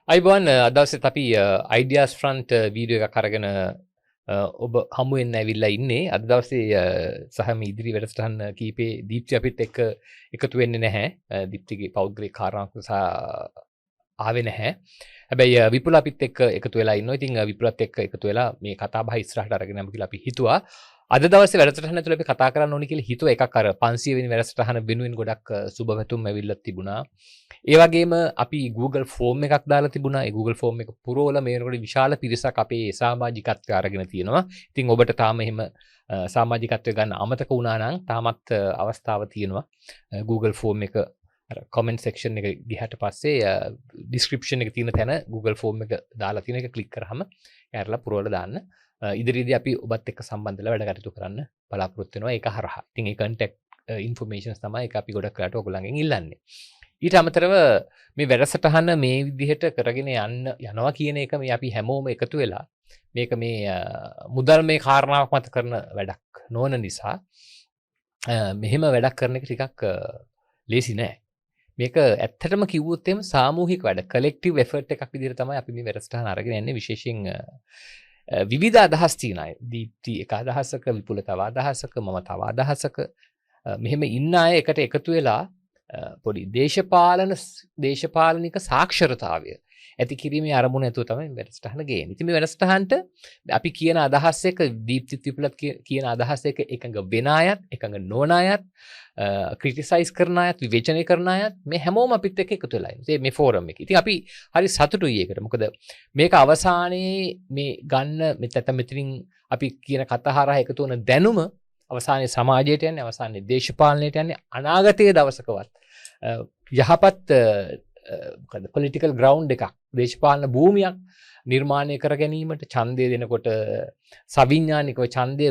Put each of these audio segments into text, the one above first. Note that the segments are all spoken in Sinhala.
අයිබෝන් අදවසෙත් අපි අයිඩියාස් ෆ්‍රන්ට් වීඩියෝ එකක් අරගෙන ඔබ හමු වෙන්න ඇවිල්ලා ඉන්නේ. අද දවසේ සහ මේ ඉදිරි වැඩසටහන් කීපේ දීප්ති අපිත් එක්ක එකතු වෙන්නේ නැහැ. දීප්තිගේ පෞද්ගලික කාරණාවක් නිසා ආවේ නැහැ. හැබැයි විපුල අපිත් එක්ක එකතු වෙලා ඉන්නවා. ඉතින් විපුලත් එක්ක එකතු වෙලා මේ කතා බහ ඉස්සරහට අරගෙන යමු කියලා අපි හිතුවා. අද දවසේ වැඩසටහන තුළ අපි කතා කරන්න ඕනි කියලා හිතුවා. එකක් අර 500 වෙනි වැඩසටහන වෙනුවෙන් ගොඩක් සුබ පැතුම් ඇවිල්ලා තිබුණා. ඒ වගේම අපි Google ෆෝම් එකක් දාලා තිබුණා. ඒ Google ෆෝම් එක පුරවලා මේ වෙනකොට විශාල පිරිසක් අපේ සමාජිකත්වය අරගෙන තියෙනවා. ඉතින් ඔබට තාම එහෙම සමාජිකත්වය ගන්න අමතක වුණා නම් තාමත් අවස්ථාව තියෙනවා. Google ෆෝම් එක comment section එක ගිහට පස්සේ description එක තියෙන තැන Google form එක දාලා තියෙන එක click කරාම යාරලා පුරවලා දාන්න. ඉදිරියේදී අපි ඔබත් එක්ක සම්බන්ධ වෙලා වැඩ කටයුතු කරන්න බලාපොරොත්තු වෙනවා. ඒක හරහා. ඉතින් ඒ contact informations තමයි ඒක අපි ගොඩක් වෙලාට ඔයගොල්ලන්ගෙන් ඉල්ලන්නේ. ඊට අමතරව මේ වැඩසටහන මේ විදිහට කරගෙන යනවා කියන එක මේ අපි හැමෝම එකතු වෙලා මේක මේ මුදල් මේ කාරණාවක් මත කරන වැඩක් නොවන නිසා මෙහෙම වැඩක් කරන එක ටිකක් ලේසි නෑ. මේක ඇත්තටම කිව්වොත් එහෙම සාමූහික වැඩ කලෙක්ටිව් එෆර්ට් එකක් විදිහට තමයි අපි මේ වැඩසටහන අරගෙන යන්නේ. විශේෂයෙන් විවිධ අදහස් තියෙන අය. දීප්ති එක අදහසක, විපුල තව අදහසක, මම තව අදහසක මෙහෙම ඉන්න අය එකට එකතු වෙලා පොඩි දේශපාලනික සාක්ෂරතාවය ඇති කිරීමේ අරමුණ ඇතුව තමයි වැඩසටහන ගේන්නේ. ඉතින් මේ වැඩසටහනට අපි කියන අදහස් එක දීප්ති විපුලත් කියන අදහස් එක එකඟ වෙන අයත්, එකඟ නොවන අයත්, ක්‍රිටිසයිස් කරන අයත්, විවේචනය කරන අයත් මේ හැමෝම අපිත් එක්ක එකතු වෙලා ඉන්නේ මේ ෆෝරම් එකේ. ඉතින් අපි හරි සතුටුයි ඒකට. මොකද මේක අවසානයේ මේ ගන්න මෙතනින් අපි කියන කතා හරහා එකතු වෙන දැනුම අවසානයේ සමාජයට යන්නේ, අවසානයේ දේශපාලනයට යන්නේ, අනාගතයේ දවසකවත් යහපත් මොකද පොලිටිකල් ග්‍රවුන්ඩ් එකක්, දේශපාලන භූමියක් නිර්මාණය කර ගැනීමට ඡන්දය දෙනකොට සවිඥානිකව ඡන්දය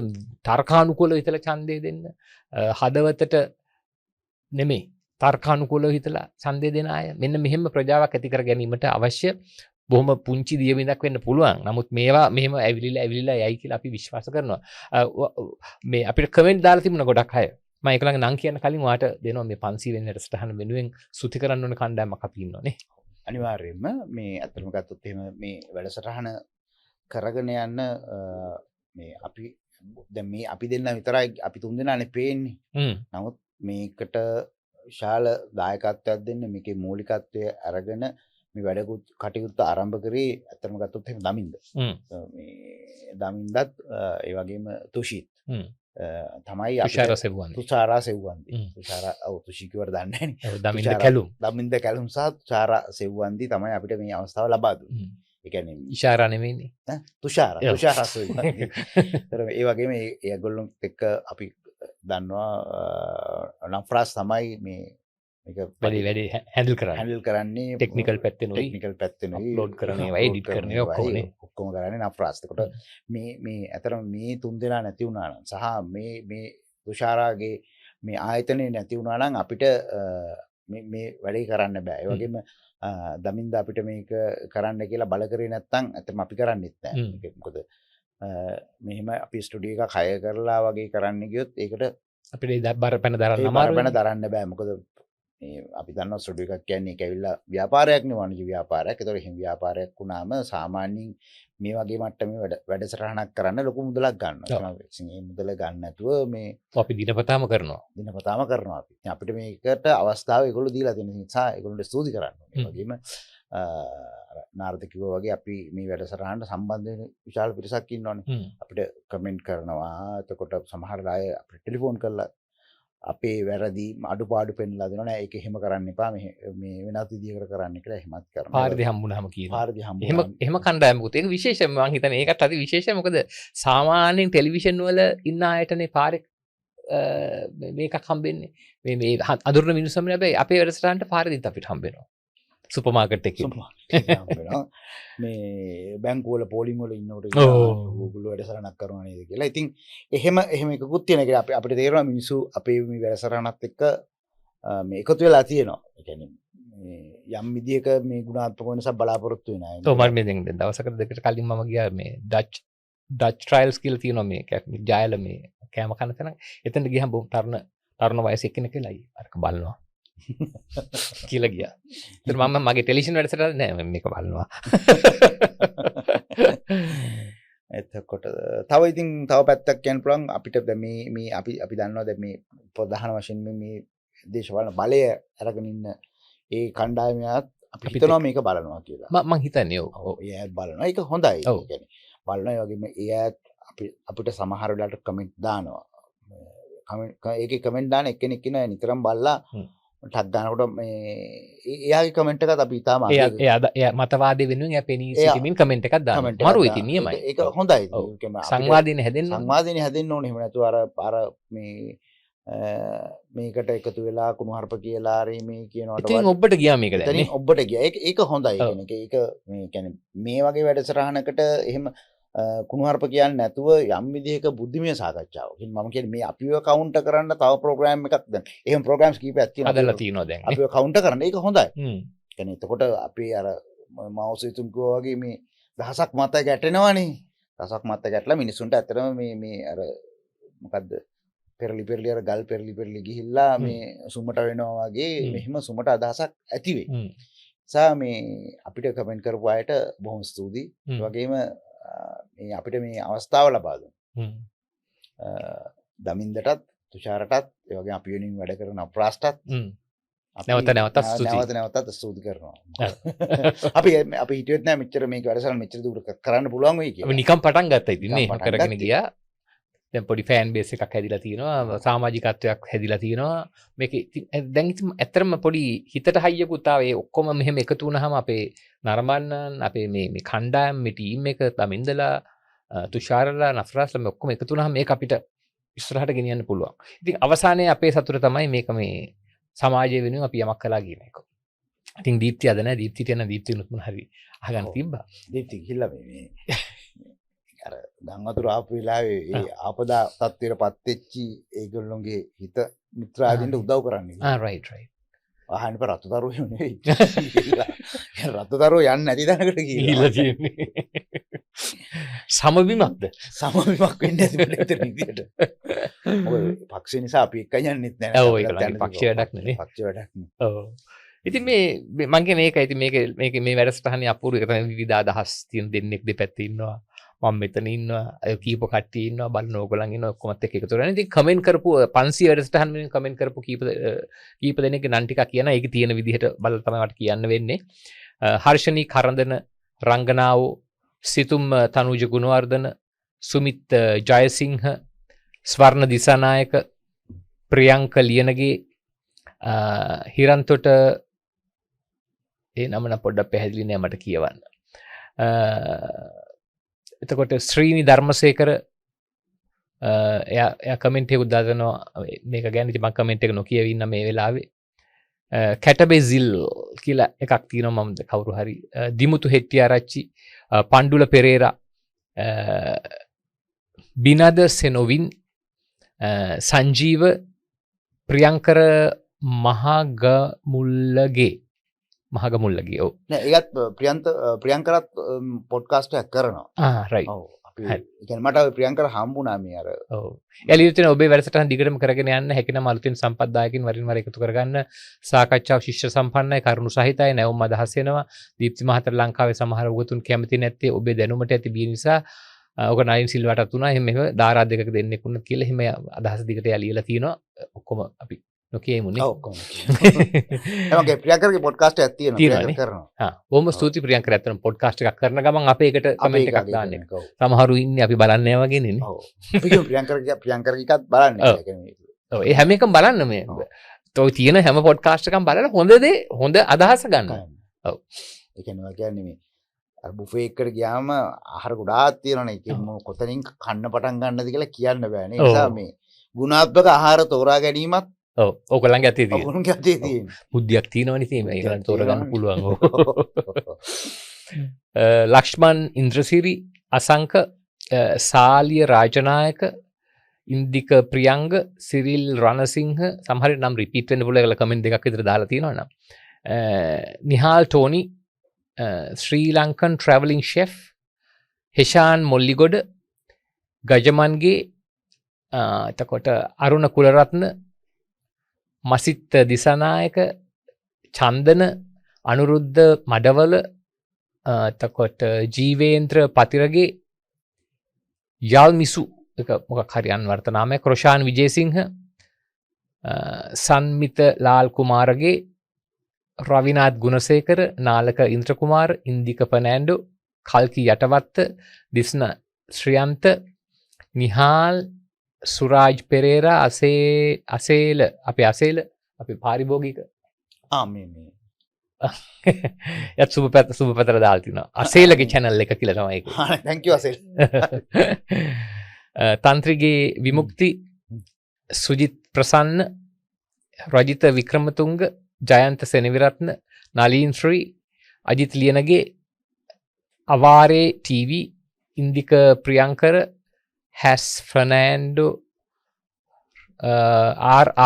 තර්කානුකූලව හිතලා ඡන්දය දෙන්න, හදවතට නෙමෙයි තර්කානුකූලව හිතලා ඡන්දය දෙන අය මෙන්න මෙහෙම ප්‍රජාවක් ඇති කර ගැනීමට අවශ්‍ය බොහොම පුංචි දියබිඳක් වෙන්න පුළුවන්. නමුත් මේවා මෙහෙම ඇවිලිලා යයි කියලා අපි විශ්වාස කරනවා. මේ අපිට කමෙන්ට් දාලා තිබුණා ගොඩක් අය. මම ඒක ළඟ නම් කියන්න කලින් ඔයාට දෙනවා මේ 500 වෙනි වැඩසටහන වෙනුවෙන් සුති කරන්න ඕන කණ්ඩායමක් අපි ඉන්නෝනේ. අනිවාර්යයෙන්ම මේ අතරම ගත්තොත් එහෙම මේ වැඩසටහන කරගෙන යන්න මේ අපි දැන් මේ අපි දෙන්න විතරයි අපි තුන් දෙනානේ පේන්නේ. නමුත් මේකට විශාල දායකත්වයක් දෙන්න මේකේ මූලිකත්වය අරගෙන මේ වැඩ කටයුත්ත ආරම්භ කරේ අතරම ගත්තොත් එහෙම දමින්ද. මේ දමින්දත් ඒ වගේම තුෂිත් තමයි තුෂාරා සෙව්වන්දි. තුෂි කිව්වට දන්නේ නැහැ නේ. දමින්ද කැලුම් සහ තුෂාරා සෙව්වන්දි තමයි අපිට මේ අවස්ථාව ලබා දුන්නේ. ඒ කියන්නේ ඉෂාරා නෙමෙයිනේ. තුෂාරා සෙව්වන්දි. ඒ වගේම ඒගොල්ලොත් එක්ක අපි දන්නවා නම්ෆ්‍රාස් තමයි මේ මේක වැඩි හැන්ඩල් කරන්නේ ටෙක්නිකල් පැත්තෙනුයි අප්ලෝඩ් කරන ඒවා එඩිට් කරන ඒවා ඔක්කොම කරන්නේ නම්ෆ්‍රාස්. එතකොට මේ අතරම මේ තුන් දෙනා නැති වුණා නම් සහ මේ තුෂාරාගේ මේ ආයතනේ නැති වුණා නම් අපිට මේ වැඩේ කරන්න බෑ. ඒ වගේම දමින්ද අපිට මේක කරන්න කියලා බල කරේ නැත්නම් අතම අපි කරන්නෙත් නෑ. මොකද මෙහෙම අපි ස්ටුඩියෝ එකක් හයර් කරලා වගේ කරන්න ගියොත් ඒකට අපිට බරපැන දරන්න බෑ. මොකද අපි දන්නවා ස්ටුඩියෝ එකක් කියන්නේ ඒක ඇවිල්ලා ව්‍යාපාරයක් නේ, වාණිජ්‍ය ව්‍යාපාරයක්. ඒතකොට එහෙම ව්‍යාපාරයක් වුණාම සාමාන්‍යයෙන් මේ වගේ මට්ටමේ වැඩසටහනක් කරන්න ලොකු මුදලක් ගන්නවා. ඒ මුදල ගන්න නැතුව මේ අපි දිනපතාම කරනවා අපි. අපිට මේකට අවස්ථාව ඒගොල්ලෝ දීලා තියෙන නිසා ඒගොල්ලන්ට ස්තුති කරන්න ඕනේ. ඒ වගේම නාරද කිව්වා වගේ අපි මේ වැඩසටහනට සම්බන්ධ වෙන විශාල පිරිසක් ඉන්නවනේ. අපිට කමෙන්ට් කරනවා. එතකොට සමහර අය අපිට ටෙලිෆෝන් කරලා අපේ වැරදි අඩුපාඩු පෙන්ලා දෙනවා. නෑ ඒක එහෙම කරන්න එපා, මේ වෙනත් විදිහකට කරන්න කියලා එහෙමත් කරනවා. පාරදී හම්බුනහම කියනවා. එහෙම කණ්ඩායමකුත් ඒක විශේෂම මම හිතන්නේ ඒකට අති විශේෂයි. මොකද සාමාන්‍යයෙන් ටෙලිවිෂන් වල ඉන්න අයටනේ පාරේ මේකක් හම්බෙන්නේ. මේ අඳුරන මිනිස්සුම නෙවෙයි අපේ වැඩසටහනට පාරදීත් අපිට හම්බෙනවා. සුපර් මාකට් එකේ හම්බෙනවා. මේ බැංකුවල පෝලිං වල ඉන්නකොට ඕගොල්ලෝ වැඩසටහනක් කරනවා නේද කියලා. ඉතින් එහෙම එකකුත් තියෙන එක අපිට තේරෙනවා මිනිස්සු අපේ මේ වැඩසටහනත් එක්ක මේ එකතු වෙලා තියෙනවා. ඒ කියන්නේ මේ යම් විදියක මේ ගුණාත්මක වෙනසක් බලාපොරොත්තු වෙන අය. මම මේ දවසකට දෙකකට කලින් මම ගියා මේ ඩච් ට්‍රයිල්ස් කියලා තියෙනවා මේ ජයල මේ කෑම කන තැන. එතනට ගියහම බොහොම තරුණ වයසේ එක්කෙනෙක් කියලා අරක බලනවා. කියලා ගියා. ඒතර මම මගේ ටෙලිවිෂන් වැඩසටහන නෑ මම මේක බලනවා. එතකොට තව ඉතින් තව පැත්තක් කියන්න පුළුවන් අපිට දැන් මේ අපි දන්නවා දැන් මේ ප්‍රධාන වශයෙන් මේ දේශපාලන බලය අරගෙන ඉන්න ඒ කණ්ඩායමත් අපි හිතනවා මේක බලනවා කියලා. මම හිතන්නේ ඔව්. ඒ බලනවා. ඒක හොඳයි. ඒ කියන්නේ බලනවා ඒ වගේම අපිට සමහර වෙලාවට කමෙන්ට් දානවා. ඒකේ කමෙන්ට් දාන එක්කෙනෙක් ඉන්නවා නිතරම බලලා ටක් දානකොට මේ එයාගේ කමෙන්ට් එකත් අපි ඉතාලම එයා මතවාදය වෙනුවෙන් එයා පෙනී සිටමින් කමෙන්ට් එකක් දානවා. මරු ඉතින් නියමයි. ඒක හොඳයි. සංවාදයෙන් හැදෙන්න ඕනේ. එහෙම නැතුව අර මේ මේකට එකතු වෙලා කුණුහරුප කියලා හරි මේ කියනවට ඉතින් ඔබට ගියා මේක දැන් නේ. ඔබට ගියා. ඒක හොඳයි කියන එක. ඒක මේ කියන්නේ මේ වගේ වැඩසටහනකට එහෙම කුණුහරුප කියන්නේ නැතුව යම් විදිහක බුද්ධිමය සාකච්ඡාවක්. මම කියන්නේ මේ අපිව කවුන්ටර් කරන්න තව ප්‍රෝග්‍රෑම් එකක් දැන්. එහෙම ප්‍රෝග්‍රෑම්ස් කීපයක් තියෙනවා. හදලා තියෙනවා දැන්. අපිව කවුන්ටර් කරන්න ඒක හොඳයි. කියන්නේ එතකොට අපි අර මවුසිතුන් කිව්වා වගේ මේ දහසක් මත ගැටෙනවනේ. දහසක් මත ගැටලා මිනිසුන්ට ඇත්තටම මේ අර මොකද්ද පෙරලි අර ගල් පෙරලි ගිහිල්ලා මේ සුමට වෙනවා වගේ මෙහෙම සුමට අදහසක් ඇති වෙයි. නිසා මේ අපිට කමෙන්ට් කරපු අයට බොහොම ස්තුතියි. ඒ වගේම මේ අපිට මේ අවස්ථාව ලබා දුන්න. දමින්දටත් තුෂාරටත් ඒ වගේ අපි වෙනින් වැඩ කරන අප්‍රාස්ටත් නැවතත් ස්තුති කරනවා. අපි හිතුවෙත් නෑ මෙච්චර මේක වැඩසටහන මෙච්චර දුරට කරන්න පුළුවන් වෙයි කියලා. අපි නිකන් පටන් ගත්තා ඉතින් නේ කරගෙන ගියා. දැන් පොඩි ෆෑන් බේස් එකක් හැදිලා තියෙනවා, සමාජිකත්වයක් හැදිලා තියෙනවා. මේක දැන් ඉතින් ඇත්තටම පොඩි හිතට හයියකුත් ආවේ. ඔක්කොම මෙහෙම එකතු වුණාම අපේ නරඹන්නන් අපේ මේ කණ්ඩායම් මේ ටීම් එක තමෙන්දලා තුෂාරලා නෆරාස්ලා මේ ඔක්කොම එකතු වුණාම මේක අපිට ඉස්සරහට ගෙනියන්න පුළුවන්. ඉතින් අවසානයේ අපේ සතුට තමයි මේක මේ සමාජය වෙනුවෙන් අපි යමක් කළා කියන එක. ඉතින් දීප්තිය අද නැහැ. දීප්තියට යන දීප්තියනුත් මොන හරි අහගන්න තිබ්බා. දීප්තිය ගිහිල්ලා මේ අර ගම් වතුර ආපු වෙලාවේ ඒ ආපදා තත්ත්වයටපත් වෙච්චි ඒගොල්ලෝගේ හිත මිත්‍රාදීන්ට උදව් කරන්නේ. රයිට්. ආහන්න පෙර රතුදරුවෝ නෙවෙයි. රතුදරුවෝ යන්නේ නැති තැනකට ගිහිල්ලා තියෙන්නේ. සමබිමක්ද? සමබිමක් වෙන්නේ නැති මෙතන විදියට. මොකද පක්ෂ නිසා අපි එක්ක යන්නෙත් නැහැ. ඔව් ඒක පක්ෂ වැඩක් නෙනේ. පක්ෂ වැඩක් නේ. ඔව්. ඉතින් මේ මං කියන්නේ මේකයි. ඉතින් මේක මේ වැඩසටහනේ අපූර්ව එක තමයි විවිධ අදහස් තියෙන දෙන්නෙක් දෙපැත්තේ ඉන්නවා. මම මෙතන ඉන්නවා. අය කීප කට්ටිය ඉන්නවා. බලන ඕගොල්ලන් ඉන්නවා. ඔක්කොමත් එක්ක එකතු වෙලා. ඉතින් කමෙන්ට් කරපු 500 වැඩසටහන් වලින් කමෙන්ට් කරපු කීප දෙනෙක්ගේ නම් ටිකක් කියන ඒකේ තියෙන විදිහට බලලා තමයි මට කියන්න වෙන්නේ. හර්ෂණී කරන්දන රංගනාවෝ සිතුම් තනුජ ගුණවර්ධන සුමිත් ජයසිංහ ස්වර්ණ දිසානායක ප්‍රියංක ලියනගේ හිරන්තොට ඒ නම නම් පොඩ්ඩක් පැහැදිලි නෑ මට කියවන්න. එතකොට ශ්‍රීනි ධර්මසේකර එයා කමෙන්ට් එකක් දානවා මේක ගැන. ඉතින් මම කමෙන්ට් එක නොකියව ඉන්න මේ වෙලාවේ. කැටබෙසිල් කියලා එකක් තියෙනවා මම කවුරු හරි දිමුතු හෙට්ටිආරච්චි පණ්ඩුල පෙරේරා බිනද සෙනොවින් සංජීව ප්‍රියංකර මහගමුල්ලගේ ඔව් නෑ ඒකත් ප්‍රියංකරත් පොඩ්කාස්ට් එකක් කරනවා රයිට් ඔව් අපි ඒ කියන්නේ මට ප්‍රියංකර හම්බුණා මේ අර ඔව් එළියෙත් ඔබේ වැඩසටහන දිගටම කරගෙන යන්න හැකිනම් අලුතින් සම්පත්දායකින් වරින් වර එකතු කරගන්න සාකච්ඡාව ශිෂ්‍ය සම්පන්නයි කරුණු සහිතයි නැවුම් අදහස් එනවා දීප්ති මහතර ලංකාවේ සමහර උගතුන් කැමති නැත්තේ ඔබේ දැනුමට ඇති බිය නිසා ඔක නයින් සිල්වටත් උනා එහෙම දාරා දෙකක දෙන්නෙක් උනත් කියලා එහෙම අදහස් දිගට ලියලා තිනවා ඔක්කොම අපි නොකියමුනේ ඔක්කොම එමගේ ප්‍රියංකරගේ පොඩ්කාස්ට් එකක් තියෙනවා කරනවා බොහොම ස්තුතියි ප්‍රියංකර ඇත්තටම පොඩ්කාස්ට් එකක් කරන ගමන් අපේ එකට කමෙන්ට් එකක් දාන්න සමහරු ඉන්නේ අපි බලන්නේ නැහැ වගේ නේ ඔව් අපි කියමු ප්‍රියංකරගේ එකත් බලන්න ඔව් ඒ හැම එකම බලන්න මේ තෝ තියෙන හැම පොඩ්කාස්ට් එකක්ම බලලා හොඳ අදහස ගන්න ඔව් ඒ කියන්නේ මේ අර බුෆේ එකට ගියාම ආහාර ගොඩාක් තියෙනවනේ ඒක කොතනින් කන්න පටන් ගන්නද කියලා කියන්න බෑනේ ඒ නිසා මේ ගුණාත්මක ආහාර තෝරා ගැනීමත් ඔව් ඕගොල්ලන්ගේ අතේ තියෙන ඕගොල්ලන්ගේ අතේ තියෙන බුද්ධියක් තියෙනවනේ ඉතින් ඒකෙන් තෝරගන්න පුළුවන් ලක්ෂ්මන් ඉන්ද්‍රසිරි අසංක සාලිය රාජනායක ඉන්දික ප්‍රියංග සිරිල් රණසිංහ සමහර නම් රිපීට් වෙන්න පුළුවන් කියලා කමෙන්ට් දෙකක් විතර දාලා තියෙනවා නම් නිහාල් ටෝනි ශ්‍රී ලංකන් ට්‍රැවලින් ෂෙෆ් හෙෂාන් මොල්ලිගොඩ ගජමන්ගේ එතකොට අරුණ කුලරත්න මසිත් දිසානායක චන්දන අනුරුද්ධ මඩවල එතකොට ජීවේන්ද්‍ර පතිරගේ යල්මිසු එක මොකක් හරි අන්වර්ථ නාමයක් රොෂාන් විජේසිංහ සන්මිත ලාල් කුමාරගේ රවිනාත් ගුණසේකර නාලක ඉන්ද්‍ර කුමාර ඉන්දික ෆර්නෑන්ඩෝ කල්කි යටවත්ත දිස්න ශ්‍රියන්ත නිහාල් සුරාජ් පෙරේරා අසේල අපි පාරිභෝගික මේ යත් සුබ පැතර දාලා තිනවා අසේලගේ channel එක කියලා තමයි ඒක. thank you අසේල්. තන්ත්‍රිගේ විමුක්ති සුජිත් ප්‍රසන්න රජිත වික්‍රමතුංග ජයන්ත සෙනවිරත්න නලීන් ශ්‍රී අජිත් ලියනගේ අවාරේ TV ඉන්දික ප්‍රියංකර හැස් ෆර්නෑන්ඩෝ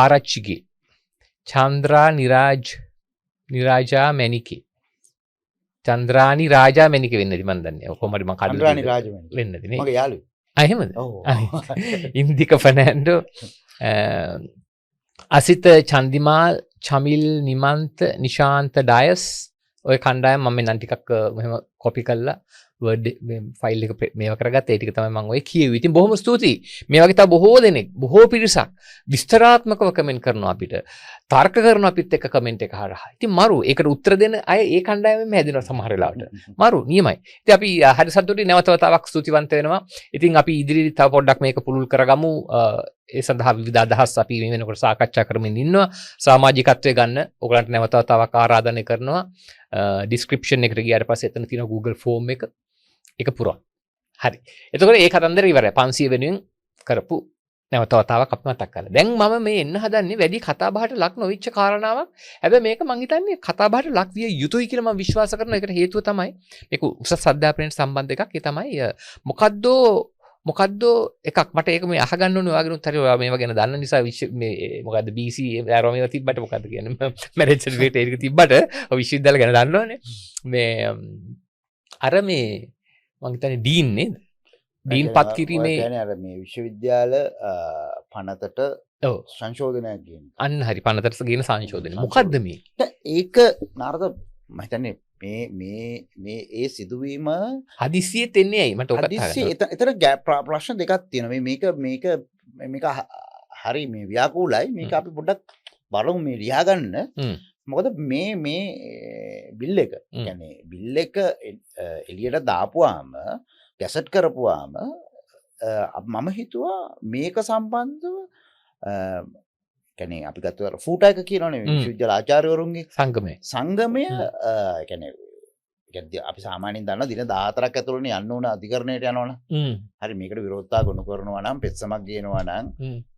ආරච්චිගේ චන්ද්‍රා නිරාජා මැනිකේ චන්ද්‍රානි රාජා මැනික වෙන්නද මන් දන්නේ කොහොමද මම කඩලා චන්ද්‍රානි රාජමණි වෙන්නද නේ මගේ යාළුවෙක්. එහෙමද ඔව්. ඉන්දික ෆර්නෑන්ඩෝ අසිත චන්දිමාල් චමිල් නිමන්ත නිශාන්ත ඩයස් ඔය කණ්ඩායම මම නම් ටිකක් මෙහෙම කොපි කරලා වර්ඩ් ෆයිල් එක මේව කරගත්තා. ඒ ටික තමයි මම ඔය කියෙව්වේ. ඉතින් බොහොම ස්තුතියි. මේ වගේ තව බොහෝ දෙනෙක් බොහෝ පිරිසක් විස්තරාත්මකව කමෙන්ට් කරනවා අපිට. තර්ක කරනවා අපිත් එක්ක කමෙන්ට් එක හරහා. ඉතින් මරු ඒකට උත්තර දෙන අය ඒ කණ්ඩායමෙන්ම හැදෙනවා සමහර වෙලාවට. මරු නියමයි. ඉතින් අපි හරි සතුටුයි නැවත වතාවක් ස්තුතිවන්ත වෙනවා. ඉතින් අපි ඉදිරියට තව පොඩ්ඩක් මේක පුළුල් කරගමු. ඒ සඳහා විවිධ අදහස් අපි මේ වෙනකොට සාකච්ඡා කරමින් ඉන්නවා. සමාජිකත්වයේ ගන්න ඔයගලන්ට නැවත වතාවක් ආරාධනය කරනවා. ඩිස්ක්‍රිප්ෂන් එකට ගියාට පස්සේ එතන තියෙන Google ෆෝම් එක ඒක පුරවන්න. හරි. එතකොට ඒ කතන්දර ඉවරයි. 500 වෙනුවෙන් කරපු නැවත වතාවක් අපි මතක් කරලා. දැන් මම මේ එන්න හදන්නේ වැඩි කතා බහට ලක් නොවිච්ච කාරණාවක්. හැබැයි මේක මං හිතන්නේ කතා බහට ලක් විය යුතුයි කියලා මම විශ්වාස කරනවා. ඒකට හේතුව තමයි මේක උසස් අධ්‍යාපනයට සම්බන්ධ එකක්. ඒ තමයි මොකද්ද එකක් මට ඒක මේ අහගන්න ඕනේ ඔයාගෙනුත් හරි ඔයා මේවා ගැන දන්න නිසා මේ මොකද්ද BC ආරෝ මේවා තිබ්බට මොකද්ද කියන්නේ මැනේජර් රේට් එක තිබ්බට ඔය විශ්වවිද්‍යාල ගැන දන්නවනේ මේ අර මේ මං හිතන්නේ ඩීන් නේද ඩීන් පත් කිරීමේ කියන්නේ අර මේ විශ්වවිද්‍යාල පනතට සංශෝධනයක් කියන අන්න හරි පනතට කියන සංශෝධනය මොකද්ද මේ ඒක නාරද මම හිතන්නේ මේ ඒ සිදුවීම හදිසියෙත් එන්නේ ඇයි මට ඔක එතන ප්‍රශ්න දෙකක් තියෙනවා මේක හරි මේ ව්‍යාකූලයි මේක අපි පොඩ්ඩක් බලමු මේ ලියා ගන්න මොකද මේ බිල් එක කියන්නේ බිල් එක එළියට දාපුවාම ගැසට් කරපුවාම මම හිතුවා මේක සම්බන්ධව කියන්නේ අපි ගත්ත ෆූටා එක කියනවනේ විශ්වවිද්‍යාල ආචාර්යවරුන්ගේ සංගමය කියන්නේ අපි සාමාන්‍යයෙන් දන්නා දින 14ක් ඇතුළතනේ යන්න ඕන අධිකරණයට යනවනේ. හරි මේකට විරෝධතා ගොනු කරනවා නම් පෙත්සමක් ගේනවා නම්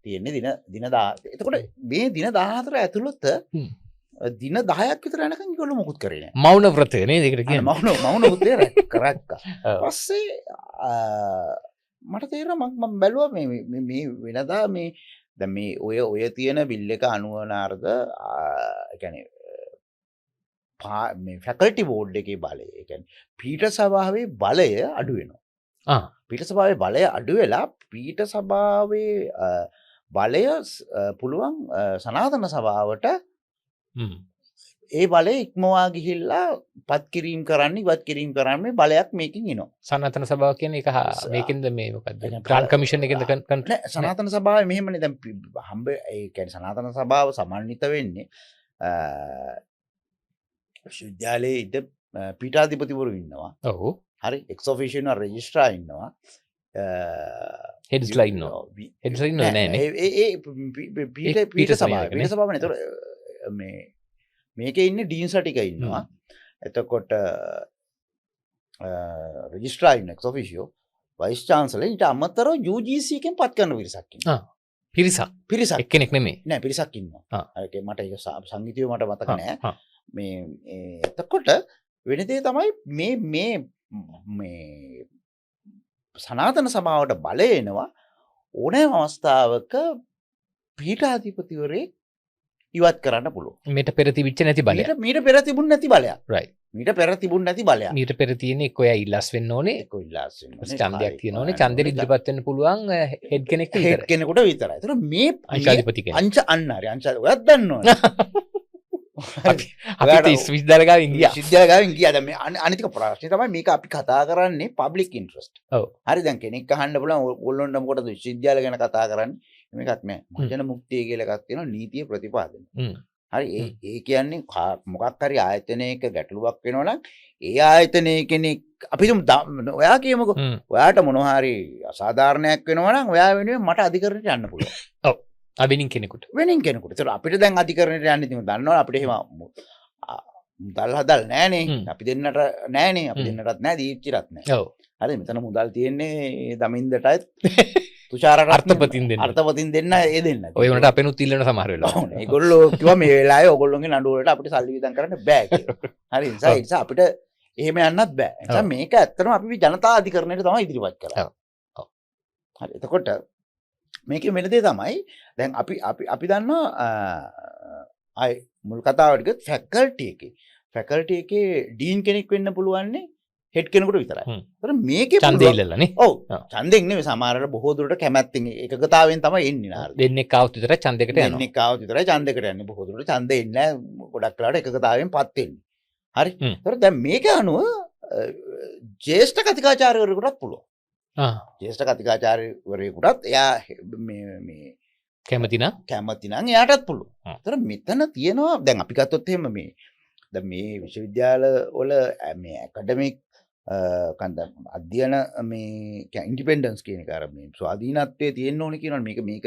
තියෙන්නේ දින 10. එතකොට මේ දින 14 ඇතුළත දින 10ක් විතර යනකම් ඒගොල්ලෝ මොකුත් කරේ නෑ. මෞන ව්‍රතය නේද ඒකට කියන්නේ. මෞන ව්‍රතය කරක්කා. පස්සේ මට තේරෙනවා මම බැලුවා මේ වෙනදා මේ දැන් මේ ඔය තියෙන බිල් එක අනුව නාරද කියන්නේ මේ ෆැකල්ටි බෝඩ් එකේ බලය ඒ කියන්නේ පීඨ සභාවේ බලය අඩු වෙනවා. පීඨ සභාවේ බලය අඩු වෙලා පීඨ සභාවේ බලය පුළුවන් සනාතන සභාවට ඒ බලය ඉක්මවා ගිහිල්ලා ඉවත් කිරීම කරන්නේ බලයක් මේකින් එනවා. සනාතන සභාව කියන්නේ ඒක මේකෙන්ද මේ මොකද්ද? ග්‍රාන්ට් කමිෂන් එකෙන්ද සනාතන සභාවේ මෙහෙමනේ දැන් හම්බ ඒ කියන්නේ සනාතන සභාව සමන්විත වෙන්නේ විශ්වවිද්‍යාලයේ ඉඳ පීඨාධිපතිවරු ඉන්නවා. ඔව්. හරි එක්ස් ඔෆිෂියල් රෙජිස්ට්‍රාර් ඉන්නවා. හෙඩ්ස්ලා ඉන්නවා. හෙඩ්ස්ලා ඉන්නව නෑ නේ. ඒ පීඨ සභාවනේ. ඒතර මේකේ ඉන්නේ ඩීන්ස්ලා ටික ඉන්නවා. එතකොට රෙජිස්ට්‍රාර් ඉන්න එක්ස් ඔෆිෂියල් වයිස් චාන්සලර් ඊට අමතරව UGC එකෙන් පත් කරන පිරිසක් ඉන්නවා. පිරිසක් එක්කෙනෙක් නෙමෙයි. නෑ පිරිසක් ඉන්නවා. මට ඒක සංගීතය මට මතක නෑ. මේ එතකොට වෙන දේ තමයි මේ සනාතන සභාවට බලය එනවා ඕනෑම අවස්ථාවක පීඨාධිපතිවරයෙක් ඉවත් කරන්න පුළුවන්. මේට පෙර තිබිච්ච නැති බලයක්. මීට පෙර තිබුණ නැති බලයක්. right. මීට පෙර තිබුණ නැති බලයක්. මීට පෙර තියෙන්නේ එක්ක එයා ඉල්ලස් වෙන්න ඕනේ. එක්ක ඉල්ලාස් වෙන්න ඕනේ. ඡන්දයක් තියෙන්න ඕනේ. ඡන්දෙට ඉදිරිපත් වෙන්න පුළුවන් හෙඩ් කෙනෙක් හෙඩ් විතරයි. කෙනෙකුට විතරයි. ඒතර මේ අංශාධිපති කෙනෙක්. අංශ අන්න හරි අංශ ඔයත් දන්නවනේ. අපි විශ්වවිද්‍යාල ගාවින් ගියා. විශ්වවිද්‍යාල ගාවින් ගියා. දැන් මේ අනිතික ප්‍රශ්නේ තමයි මේක අපි කතා කරන්නේ පබ්ලික් ඉන්ට්‍රස්ට්. ඔව්. හරි දැන් කෙනෙක් අහන්න පුළුවන් ඕගොල්ලොන්ට මොකටද විශ්වවිද්‍යාල ගැන කතා කරන්නේ? මේකක් නෑ. මහජන මුක්තිය කියලා එකක් තියෙනවා නීතිය ප්‍රතිපාදනය. හරි ඒ කියන්නේ මොකක් හරි ආයතනයක ගැටලුවක් වෙනවා නම් ඒ ආයතනයේ කෙනෙක් අපි ඔයා කියමුකෝ ඔයාට මොනවා හරි අසාධාරණයක් වෙනවා නම් ඔයා වෙනුවෙන් මට අධිකරණයට යන්න පුළුවන්. ඔව්. වෙනින් කෙනෙකුට. ඒතර අපිට දැන් අධිකරණයට යන්න ඉතින් දන්නවනේ අපිට එහෙම මුදල් හදල් නෑනේ. අපි දෙන්නට නෑනේ. අපි දෙන්නටත් නෑ දීප්තිරත් නෑ. ඔව්. හරි මෙතන මුදල් තියෙන්නේ දමින්දටත් තුෂාරට අර්ථපතින් දෙන්න ඒ දෙන්න. ඔය වුණාට අපෙනුත් ඉල්ලන සමහර වෙලාවට. ඒගොල්ලෝ කිව්වා මේ වෙලාවේ ඔයගොල්ලෝගේ නඩුව වලට අපිට සල්ලි වියදම් කරන්න බෑ කියලා. හරි ඒ නිසා අපිට එහෙම යන්නත් බෑ. ඒ නිසා මේක ඇත්තටම අපි ජනතා අධිකරණයට තමයි ඉදිරිපත් කරන්නේ. ඔව්. හරි එතකොට මේකේ වෙන දේ තමයි දැන් අපි දන්නවා අය මුල් කතාවට ගියොත් ෆැකල්ටි එකේ ඩීන් කෙනෙක් වෙන්න පුළුවන්නේ හෙඩ් කෙනෙකුට විතරයි. ඒතර මේකේ ඡන්දෙ ඉල්ලලානේ. ඔව්. ඡන්දෙන් නෙවෙයි සමහරවල් බොහෝ දුරට කැමැත්තෙන් එකගතාවෙන් තමයි එන්නේ නාරද. දෙන්නෙක් ආවොත් විතරයි ඡන්දයකට යනවා. දෙන්නෙක් ආවොත් විතරයි ඡන්දයකට යන්නේ. බොහෝ දුරට ඡන්දෙ එන්නේ නැහැ. ගොඩක් වෙලාවට එකගතාවෙන්පත් වෙන්නේ. හරි. ඒතර දැන් මේක අනුව ජ්‍යෙෂ්ඨ කතිකාචාර්යවරයෙකුටත් පුළුවන්. ජ්‍යෙෂ්ඨ කතිකාචාර්යවරයෙකුටත් එයා මේ කැමති නම් එයාටත් පුළුවන්. ඒතර මෙතන තියෙනවා දැන් අපි ගත්තොත් එහෙම දැන් මේ විශ්වවිද්‍යාල වල මේ ඇකඩමික් අධ්‍යයන මේ ඉන්ඩිපෙන්ඩන්ස් කියන එක අර මේ ස්වාධීනත්වයේ තියෙන්න ඕනේ කියනවා මේක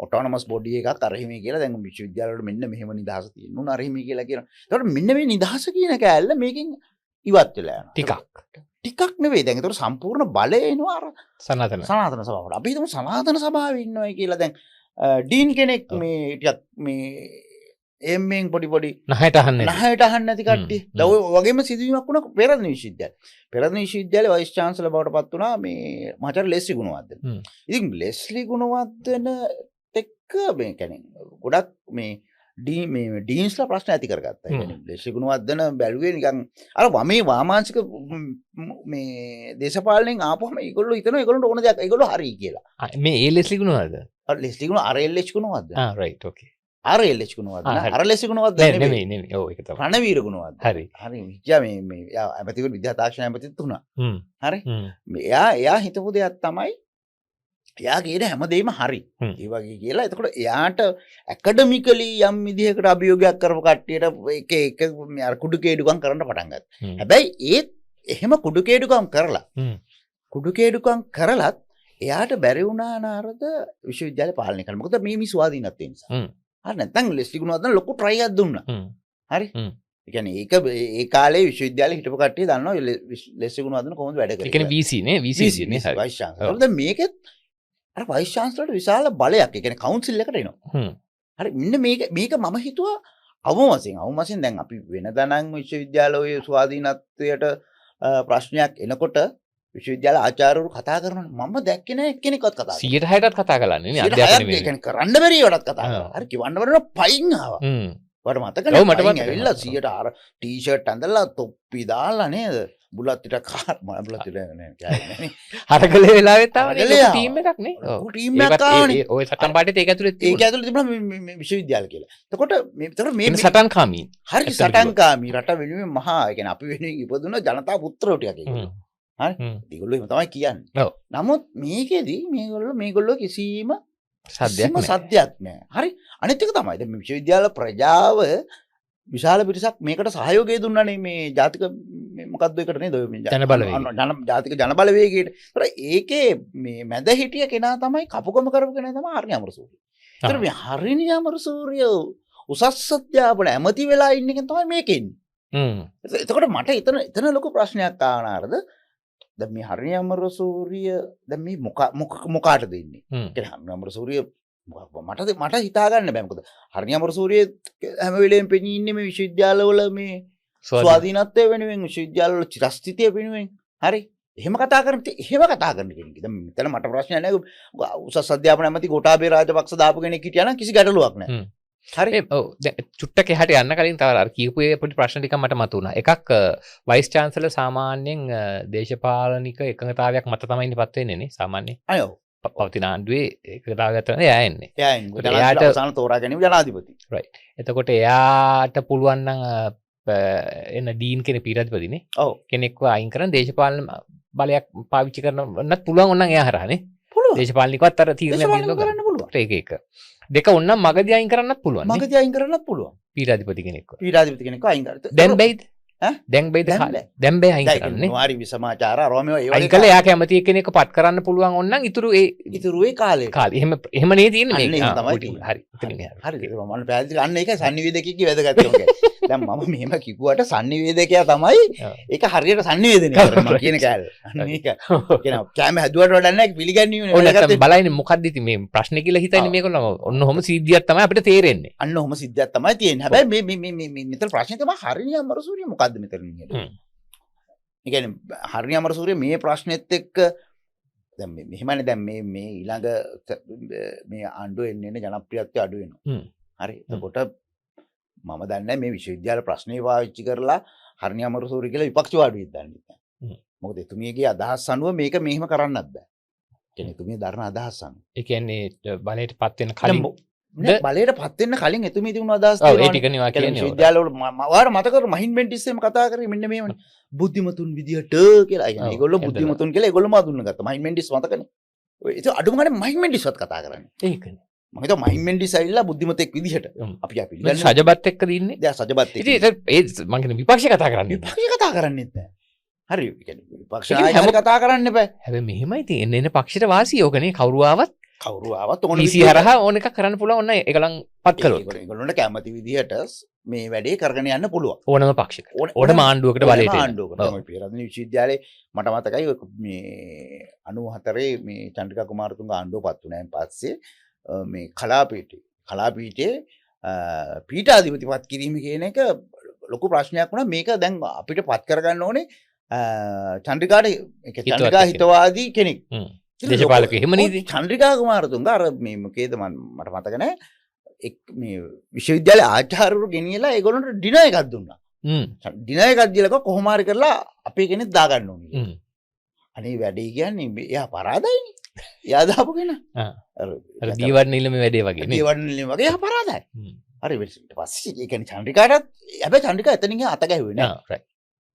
ඔටෝනමස් බොඩි එකක් අර හිමේ කියලා දැන් විශ්වවිද්‍යාල වල මෙන්න මෙහෙම නිදහස තියෙන්න ඕන අර හිමේ කියලා කියනවා. ඒතකොට මෙන්න මේ නිදහස කියන කෑල්ල මේකෙන් ඉවත් වෙලා යනවා. ටිකක් නෙවෙයි දැන් ඒතකොට සම්පූර්ණ බලය එනවා අර සනාතන සභාවට. අපි හිතමු සනාතන සභාවේ ඉන්නවයි කියලා දැන් ඩීන් කෙනෙක් මේ ටිකක් මේ එම්ෙන් පොඩි නහයට අහන්න නැති කට්ටිය. දැන් ඔය වගේම සිදුවීමක් වුණා පෙරදින විශ්වවිද්‍යාලේ. පෙරදින විශ්වවිද්‍යාලේ වයිස් චාන්සලර් බවට පත් වුණා මේ මහාචාර්ය ලෙස්ලි ගුණවර්ධන. ඉතින් ලෙස්ලි ගුණවර්ධන එක්ක මේ කියන්නේ ගොඩක් මේ ඩීන්ස්ලා ප්‍රශ්න ඇති කරගත්තා. ඒ කියන්නේ ලෙස්ලි ගුණවර්ධන බැලුවේ නිකන් අර වමේ වාමාංශික මේ දේශපාලනයෙන් ආපුවම ඒගොල්ලෝ හිතනවා ඒගොල්ලන්ට ඕන දෙයක් ඒගොල්ලෝ හරි කියලා. මේ ඒ ලෙස්ලි ගුණවර්ධන. අර ලෙස්ලි ගුණ අර L H. Gunawardena. Right okay. RLH Gunawardena අර ලෙස්ලි ගුණවර්ධන නෙමෙයි. ඔව් ඒක තමයි. රණවීර ගුණවර්ධන. හරි. විද්‍යා මේ ඇමතිවරු විද්‍යා තාක්ෂණ ඇමතිත් වුණා. හරි. එයා හිතපු දෙයක් තමයි එයා කියන හැමදේම හරි. ඒ වගේ කියලා. එතකොට එයාට ඇකඩමිකලි යම් විදිහකට අභියෝගයක් කරපු කට්ටියට එක අර කුඩු කේඩුකම් කරන්න පටන් ගත්තා. හැබැයි ඒත් එහෙම කුඩු කේඩුකම් කරලත් එයාට බැරි වුණා නාරද විශ්වවිද්‍යාලය පාලනය කරන්න. මොකද මේ ස්වාධීනත්වය නිසා. හරි නැත්නම් ලෙස්ලි ගුණවර්ධන ලොකු try එකක් දුන්නා. හරි. ඒ කියන්නේ ඒක ඒ කාලේ විශ්වවිද්‍යාලේ හිටපු කට්ටිය දන්නවා ලෙස්ලි ගුණවර්ධන කොහොමද වැඩ කරන්නේ. ඒ කියන්නේ VC නේ VC නේ හරි. Vice chancellor. දැන් මේකෙත් අර වයිස් චාන්සලර්ට විශාල බලයක්. ඒ කියන්නේ කවුන්සිල් එකට එනවා. හරි. මෙන්න මේක මම හිතුවා අවම වශයෙන් දැන් අපි වෙනදනම් විශ්වවිද්‍යාලයේ ස්වාධීනත්වයට ප්‍රශ්නයක් එනකොට විශ්වවිද්‍යාල ආචාර්යවරු කතා කරනවා මම දැක්කේ නැහැ එක්කෙනෙක්වත් කතා කරන්නේ 100%ටත් කතා කරන්නේ නේ අධ්‍යාපනය ඒ කියන්නේ කරන්න බැරි ඒවාටත් කතා කරනවා හරි කිවන්න බැරි පයින් ආවා වට මතකනේ ඔව් මට ඇවිල්ලා 100ට අර ටී-ෂර්ට් ඇඳලා තොප්පි දාලා නේද බුලත්තිට බුලත්තිට නෑ හරකලේ වෙලාවෙත් ආවනේ ටීම් එකක් නේ ඔව් ටීම් එකක් ආවනේ ඔය සටන් පාටේත් ඒක ඇතුලේ තිබුණා විශ්වවිද්‍යාල කියලා එතකොට මේ සටන්කාමී හරි සටන්කාමී රට වෙනුවෙන් මහා ඒ කියන්නේ අපි වෙනුවෙන් ඉපදුන ජනතා පුත්‍රයෝ ටිකක් ඒක හරි ඒගොල්ලෝ එහෙම තමයි කියන්නේ නමුත් මේකෙදි මේගොල්ලෝ කිසිම සද්දයක් නෑ හරි අනිත් එක තමයි දැන් විශ්වවිද්‍යාල ප්‍රජාව විශාල පිරිසක් මේකට සහයෝගය දුන්නානේ මේ ජාතික මොකක්ද ඒකට නේද ජාතික ජන බලවේගයට. ඒතර ඒකේ මේ මැද හිටිය කෙනා තමයි කපුකම කරපු කෙනා තමයි හරිනි අමරසූරිය. ඒතර මේ හරිනි අමරසූරිය උසස් අධ්‍යාපන ඇමති වෙලා ඉන්න කෙනා තමයි මේකේ ඉන්නේ. එතකොට මට එතන ලොකු ප්‍රශ්නයක් ආනාරද දැන් මේ හරිනි අමරසූරිය දැන් මේ මොකාටද ඉන්නේ? ඒ හරිනි අමරසූරිය මට හිතා ගන්න බෑ මොකද හරිනි අමරසූරිය හැම වෙලේම පෙනී ඉන්නේ මේ විශ්වවිද්‍යාලවල මේ ස්වාධීනත්වය වෙනුවෙන් විශ්වවිද්‍යාලවල චිරස්ථිතිය වෙනුවෙන් හරි එහෙම කතා කරන කෙනෙක්. දැන් මෙතන මට ප්‍රශ්නයක් නෑ උසස් අධ්‍යාපන ඇමති ගෝඨාභය රාජපක්ෂ දාපු කෙනෙක් හිටියා නම් කිසි ගැටලුවක් නෑ. හරි චුට්ටක එහාට යන්න කලින් තව අර කියපු ඒ පොඩි ප්‍රශ්න ටිකක් මට මතුණා. එකක් වයිස් චාන්සලර් සාමාන්‍යයෙන් දේශපාලනික එකඟතාවයක් මත තමයි ඉන්නපත් වෙන්නේ නේ සාමාන්‍යයෙන්. අයෝ පවතින ආණ්ඩුවේ එකඟතාවයක් තමයි එයා එන්නේ. එයාට අවසාන තෝරා ගැනීම ජනාධිපති. රයිට්. එතකොට එයාට පුළුවන් නම් එන ඩීන් කෙනෙක් පීඨාධිපතිනේ. ඔව්. කෙනෙක්ව අයින් කරන් දේශපාලන බලයක් පාවිච්චි කරනවත් පුළුවන් ඕනනම් එයා හරහානේ. පුළුවන්. දේශපාලනිකවත් අර තීරණයක් කරන්න පුළුවන්. ඒක. දෙක ඕනනම් මගදී අයින් කරන්නත් පුළුවන්. මගදී අයින් කරන්නත් පුළුවන්. පීඨාධිපති කෙනෙක්ව. පීඨාධිපති කෙනෙක්ව අයින් කරත්. දැන් බැයිද? ඈ? දැන් බැයිද? දැන් බැයි අයින් කරන්නේ. වාරි විසමාචාර රෝමියෝ ඒ අයින් කළා එයා කැමති කෙනෙක්ව පත් කරන්න පුළුවන් ඕනනම් ඉතුරුවේ කාලේ. එහෙම නේ තියෙන්නේ අන්න මේක. ඒක තමයි තියෙන්නේ. හරි. එතනින් එහාට. හරි ඒක මම පැහැදිලි අන්න ඒකයි sannivedakiki වැදගත්කම. දැන් මම මෙහෙම කිව්වට sannivedakaya තමයි ඒක හරියට sannivedana කරනවා කියන කෑල්ල. අන්න ඒක. කියනවා කැම හැදුවට වඩා නැහැ පිළිගන්නීමනේ. ඔය නැත්තම් බලයිනේ මොකද්ද ඉතින් මේ ප්‍රශ්නේ කියලා හිතන්නේ මේගොල්ලෝ. ඔන්න ඔහොම සිද්ධියක් තමයි අපිට තේරෙන්නේ. අන්න ඔහොම සිද්ධියක් තමයි තියෙන්නේ. හැබැයි මේ මෙතන ප්‍රශ්නේ තමයි හරිනිය අමරසූරිය මොකද්ද මෙතන කියන්නේ. ඒ කියන්නේ හරිනිය අමරසූරිය මේ ප්‍රශ්නෙත් එක්ක දැන් මෙහෙමනේ දැන් මේ ඊළඟ මේ ආණ්ඩුව එන්නේ ජනප්‍රියත්වය අඩු වෙනවා. හරි. එතකොට මම දන්නේ මේ විශ්වවිද්‍යාල ප්‍රශ්නේ පාවිච්චි කරලා හරිනිය අමරසූරිය කියලා විපක්ෂවාදී දන්නේ නැහැ. මොකද එතුමියගේ අදහස් අනුව මේක මෙහෙම කරන්නත් බෑ. කියන්නේ එතුමිය දරන අදහස් අනුව. ඒ කියන්නේ බලයට පත් වෙන කලින් බලයට පත් වෙන්න කලින් එතුමිය තිබුණු අදහස් තියෙනවා. ඔව් ඒ ටිකනේ වා කියන්නේ. විශ්වවිද්‍යාලවල ඔයාලා මතක කර මහින් බෙන්ටිස්සෙම කතා කරේ මෙන්න මේවනේ. බුද්ධිමතුන් විදියට කියලා. ඒ කියන්නේ ඒගොල්ලෝ බුද්ධිමතුන් කියලා ඒගොල්ලෝම අඳුන්න ගත්තා. මහින් බෙන්ටිස් මතකනේ. ඔය ඒක අඩුම ගානේ මහින් බෙන්ටිස්වත් කතා කරන්නේ. ඒකනේ. මම හිතුවා මහින් බෙන්ටිස් ඇවිල්ලා බුද්ධිමතෙක් විදිහට අපි පිළිගන්නේ. සජබත් එක්ක දින්නේ. දැන් සජබත් එක්ක. ඉතින් ඒ මං කියන්නේ විපක්ෂ කතා කරන්නේ. විපක්ෂ කතා කරන්නේත් නැහැ. හරි. ඒ කියන්නේ විපක්ෂ නායකයෝ කතා කරන්න එපා. හැබැයි මෙහෙමයි තියෙන්නේ එන පක්ෂයට වාසිය ඕකනේ කවුරු ආවත් ඕන PC හරහා ඕන එකක් කරන්න පුළුවන් ඔන්න ඒගොල්ලන් පත් කළොත්. ඒගොල්ලන්ට කැමති විදිහට මේ වැඩේ කරගෙන යන්න පුළුවන්. ඕනම පක්ෂයක. ඕනම ආණ්ඩුවකට බලයට එන්න. ආණ්ඩුවකට. තමයි පේරාදෙණිය විශ්වවිද්‍යාලේ මට මතකයි මේ 94 මේ චන්ද්‍රිකා කුමාරතුංග ආණ්ඩුව පත් වුණාන් පස්සේ මේ කලාපීඨයේ පීඨාධිපති පත් කිරීම කියන එක ලොකු ප්‍රශ්නයක් වුණා. මේක දැන් අපිට පත් කරගන්න ඕනේ චන්ද්‍රිකා හිතවාදී කෙනෙක්. දේශපාලක එහෙම නේද? චන්ද්‍රිකා කුමාරතුංග අර මේ මොකේද මට මතක නැහැ. මේ විශ්වවිද්‍යාලයේ ආචාර්යවරු ගෙනියලා ඒගොල්ලන්ට ඩිනර් එකක් දුන්නා. ඩිනර් එකක් දීලා කොහොම හරි කරලා අපේ කෙනෙක් දාගන්න ඕනේ. අනේ වැඩේ කියන්නේ එයා පරාදයිනේ. එයා දාපු කෙනා. අර දීවර්ණ නිලමේ වැඩේ වගේ නේ. දීවර්ණ නිලමේ වගේ එයා පරාදයි. හරි ඊට පස්සේ ඒ කියන්නේ චන්ද්‍රිකාටත් හැබැයි චන්ද්‍රිකා එතනින් අත ගැහුවේ නෑ. රයිට්.